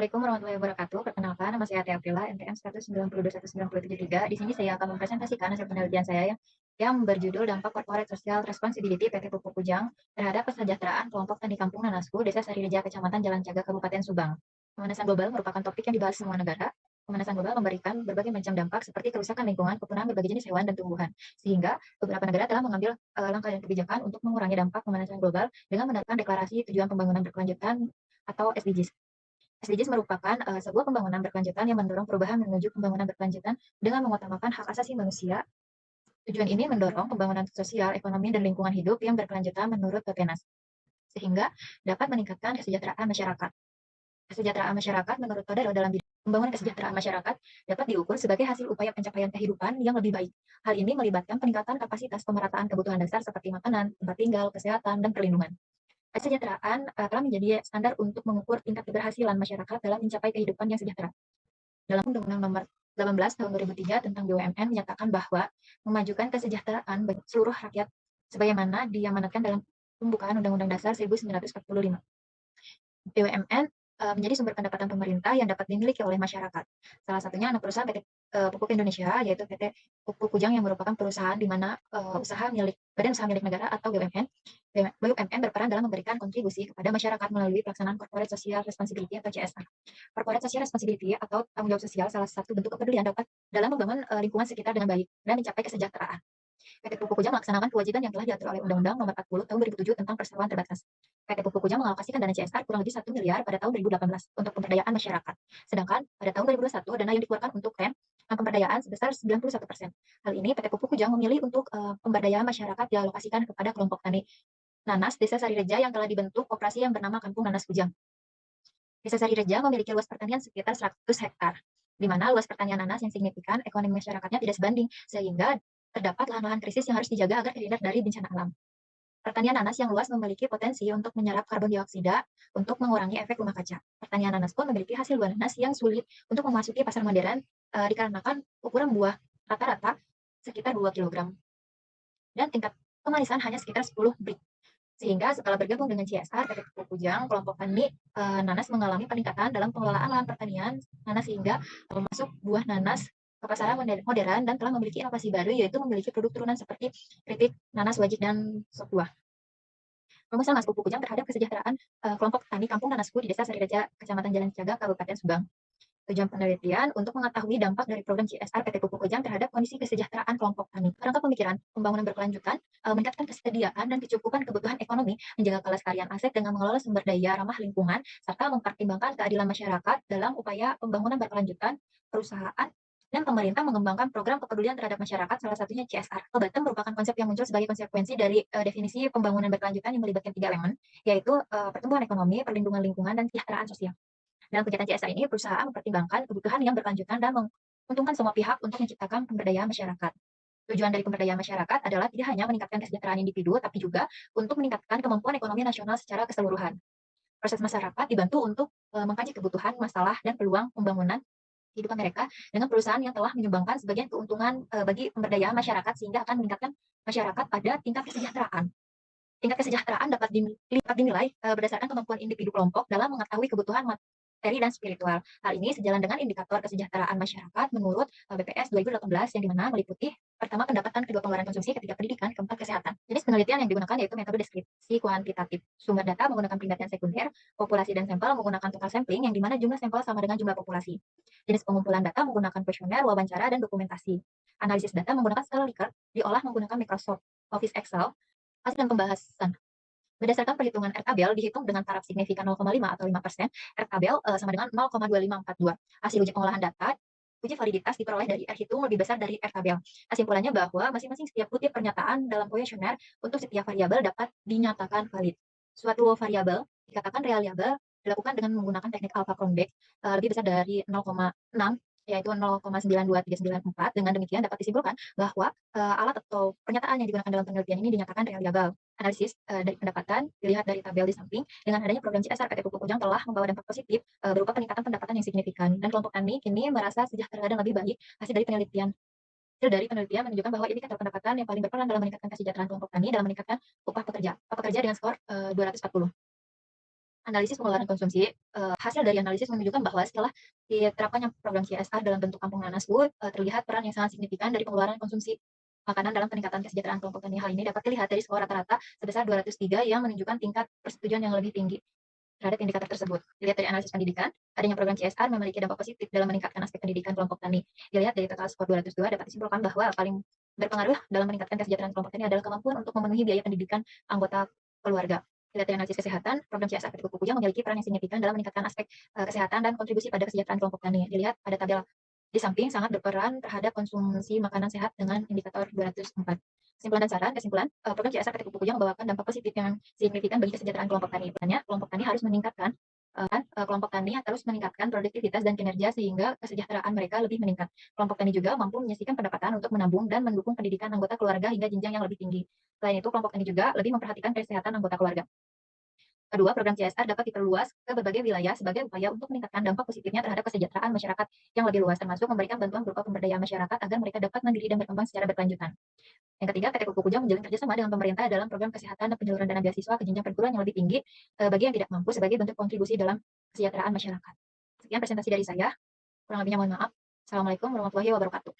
Assalamualaikum warahmatullahi wabarakatuh. Perkenalkan, nama saya Tia Aprila, NPM 192.190.73. Di sini saya akan mempresentasikan hasil penelitian saya yang berjudul Dampak Corporate Social Responsibility PT Pupuk Kujang terhadap kesejahteraan kelompok tani kampung Nanasku, Desa Sarireja, Kecamatan Jalan Caga, Kabupaten Subang. Pemanasan global merupakan topik yang dibahas semua negara. Pemanasan global memberikan berbagai macam dampak seperti kerusakan lingkungan, kepunahan berbagai jenis hewan dan tumbuhan. Sehingga beberapa negara telah mengambil langkah dan kebijakan untuk mengurangi dampak pemanasan global dengan menerapkan deklarasi tujuan pembangunan berkelanjutan atau SDGs. SDGs merupakan sebuah pembangunan berkelanjutan yang mendorong perubahan menuju pembangunan berkelanjutan dengan mengutamakan hak asasi manusia. Tujuan ini mendorong pembangunan sosial, ekonomi, dan lingkungan hidup yang berkelanjutan menurut Bapenas, sehingga dapat meningkatkan kesejahteraan masyarakat. Kesejahteraan masyarakat menurut Todaro dalam bidang pembangunan kesejahteraan masyarakat dapat diukur sebagai hasil upaya pencapaian kehidupan yang lebih baik. Hal ini melibatkan peningkatan kapasitas pemerataan kebutuhan dasar seperti makanan, tempat tinggal, kesehatan, dan perlindungan. Kesejahteraan telah menjadi standar untuk mengukur tingkat keberhasilan masyarakat dalam mencapai kehidupan yang sejahtera. Dalam Undang-Undang Nomor 18 Tahun 2003 tentang BUMN menyatakan bahwa memajukan kesejahteraan bagi seluruh rakyat sebagaimana diamanatkan dalam pembukaan Undang-Undang Dasar 1945. BUMN menjadi sumber pendapatan pemerintah yang dapat dimiliki oleh masyarakat. Salah satunya anak perusahaan PT Pupuk Indonesia, yaitu PT Pupuk Kujang yang merupakan perusahaan di mana badan usaha milik negara atau BUMN. BUMN berperan dalam memberikan kontribusi kepada masyarakat melalui pelaksanaan Corporate Social Responsibility atau CSR. Corporate Social Responsibility atau tanggung jawab sosial salah satu bentuk kepedulian dapat dalam membangun lingkungan sekitar dengan baik dan mencapai kesejahteraan. PT Pupuk Kujang melaksanakan kewajiban yang telah diatur oleh Undang-Undang Nomor 40 Tahun 2007 tentang perseroan terbatas. PT Pupuk Kujang mengalokasikan dana CSR kurang lebih 1 miliar pada tahun 2018 untuk pemberdayaan masyarakat. Sedangkan pada tahun 2021 dana yang dikeluarkan untuk rem pemberdayaan sebesar 91%. Hal ini PT Pupuk Kujang memilih untuk pemberdayaan masyarakat dialokasikan kepada kelompok tani nanas Desa Sarireja yang telah dibentuk koperasi yang bernama Kampung Nanas Kujang. Desa Sarireja memiliki luas pertanian sekitar 100 hektar, di mana luas pertanian nanas yang signifikan ekonomi masyarakatnya tidak sebanding, sehingga terdapat lahan-lahan krisis yang harus dijaga agar terhindar dari bencana alam. Pertanian nanas yang luas memiliki potensi untuk menyerap karbon dioksida untuk mengurangi efek rumah kaca. Pertanian nanas pun memiliki hasil buah nanas yang sulit untuk memasuki pasar modern dikarenakan ukuran buah rata-rata sekitar 2 kg dan tingkat kemanisan hanya sekitar 10 brik. Sehingga setelah bergabung dengan CSR, PT Pupuk Kujang, kelompok tani nanas mengalami peningkatan dalam pengelolaan lahan pertanian nanas sehingga masuk buah nanas ke pasaran modern dan telah memiliki inovasi baru, yaitu memiliki produk turunan seperti keripik, nanas wajik, dan sop buah. Rumusan Mas Pupuk Kujang terhadap kesejahteraan kelompok tani kampung Nanasku di Desa Sarireja, Kecamatan Jalan Caga, Kabupaten Subang. Tujuan penelitian untuk mengetahui dampak dari program CSR PT Pupuk Kujang terhadap kondisi kesejahteraan kelompok tani. Kerangka pemikiran pembangunan berkelanjutan meningkatkan kesediaan dan kecukupan kebutuhan ekonomi, menjaga kelestarian aset dengan mengelola sumber daya ramah lingkungan, serta mempertimbangkan keadilan masyarakat dalam upaya pembangunan berkelanjutan perusahaan dan pemerintah mengembangkan program kepedulian terhadap masyarakat, salah satunya CSR. Kebetulan merupakan konsep yang muncul sebagai konsekuensi dari definisi pembangunan berkelanjutan yang melibatkan 3 elemen, yaitu pertumbuhan ekonomi, perlindungan lingkungan, dan kesejahteraan sosial. Dalam kegiatan CSR ini, perusahaan mempertimbangkan kebutuhan yang berkelanjutan dan menguntungkan semua pihak untuk menciptakan pemberdayaan masyarakat. Tujuan dari pemberdayaan masyarakat adalah tidak hanya meningkatkan kesejahteraan individu, tapi juga untuk meningkatkan kemampuan ekonomi nasional secara keseluruhan. Proses masyarakat dibantu untuk mengkaji kebutuhan, masalah, dan peluang pembangunan kehidupan mereka dengan perusahaan yang telah menyumbangkan sebagian keuntungan bagi pemberdayaan masyarakat, sehingga akan meningkatkan masyarakat pada tingkat kesejahteraan. Tingkat kesejahteraan dapat dinilai berdasarkan kemampuan individu kelompok dalam mengetahui kebutuhan materi dan spiritual. Hal ini sejalan dengan indikator kesejahteraan masyarakat menurut BPS 2018 yang dimana meliputi pertama pendapatan, kedua pengeluaran konsumsi, ketiga pendidikan, keempat kesehatan. Jenis penelitian yang digunakan yaitu metode deskripsi kuantitatif. Sumber data menggunakan penelitian sekunder, populasi dan sampel menggunakan total sampling yang dimana jumlah sampel sama dengan jumlah populasi. Jenis pengumpulan data menggunakan kuesioner, wawancara, dan dokumentasi. Analisis data menggunakan skala Likert, diolah menggunakan Microsoft Office Excel. Hasil dan pembahasan. Berdasarkan perhitungan R-tabel dihitung dengan taraf signifikan 0,5 atau 5%, R-tabel sama dengan 0,2542. Hasil uji pengolahan data, uji validitas diperoleh dari R-hitung lebih besar dari R-tabel. Kesimpulannya bahwa masing-masing setiap kutip pernyataan dalam kuesioner untuk setiap variabel dapat dinyatakan valid. Suatu variabel dikatakan reliable dilakukan dengan menggunakan teknik alpha-Kronberg lebih besar dari 0,6, yaitu 0,92394. Dengan demikian dapat disimpulkan bahwa alat atau pernyataan yang digunakan dalam penelitian ini dinyatakan reliable. Analisis dari pendapatan dilihat dari tabel di samping. Dengan adanya program CSR, PT Pupuk Kujang telah membawa dampak positif berupa peningkatan pendapatan yang signifikan, dan kelompok tani kini merasa sejahtera dan lebih baik. Hasil dari penelitian menunjukkan bahwa indikator pendapatan yang paling berperan dalam meningkatkan kesejahteraan kelompok tani dalam meningkatkan upah pekerja dengan skor 240. Analisis pengeluaran konsumsi, hasil dari analisis menunjukkan bahwa setelah diterapkannya program CSR dalam bentuk Kampung Nanasku, terlihat peran yang sangat signifikan dari pengeluaran konsumsi makanan dalam peningkatan kesejahteraan kelompok tani. Hal ini dapat dilihat dari skor rata-rata sebesar 203 yang menunjukkan tingkat persetujuan yang lebih tinggi terhadap indikator tersebut. Dilihat dari analisis pendidikan, adanya program CSR memiliki dampak positif dalam meningkatkan aspek pendidikan kelompok tani. Dilihat dari total skor 202, dapat disimpulkan bahwa paling berpengaruh dalam meningkatkan kesejahteraan kelompok tani adalah kemampuan untuk memenuhi biaya pendidikan anggota keluarga. Dilihat dari analisis kesehatan, program CSR PT Pupuk Kujang memiliki peran yang signifikan dalam meningkatkan aspek kesehatan dan kontribusi pada kesejahteraan kelompok tani. Dilihat pada tabel di samping sangat berperan terhadap konsumsi makanan sehat dengan indikator 204. Kesimpulan, program CSR PT Pupuk Kujang membawakan dampak positif yang signifikan bagi kesejahteraan kelompok tani. Kelompok tani harus meningkatkan kelompok tani terus meningkatkan produktivitas dan kinerja sehingga kesejahteraan mereka lebih meningkat. Kelompok tani juga mampu menyisihkan pendapatan untuk menabung dan mendukung pendidikan anggota keluarga hingga jenjang yang lebih tinggi. Selain itu, kelompok tani juga lebih memperhatikan kesehatan anggota keluarga. Kedua, program CSR dapat diperluas ke berbagai wilayah sebagai upaya untuk meningkatkan dampak positifnya terhadap kesejahteraan masyarakat yang lebih luas, termasuk memberikan bantuan berupa pemberdayaan masyarakat agar mereka dapat mandiri dan berkembang secara berkelanjutan. Yang ketiga, PT Pupuk Kujang menjalin kerjasama dengan pemerintah dalam program kesehatan dan penyaluran dana beasiswa ke jenjang perguruan yang lebih tinggi bagi yang tidak mampu sebagai bentuk kontribusi dalam kesejahteraan masyarakat. Sekian presentasi dari saya. Kurang lebihnya mohon maaf. Assalamualaikum warahmatullahi wabarakatuh.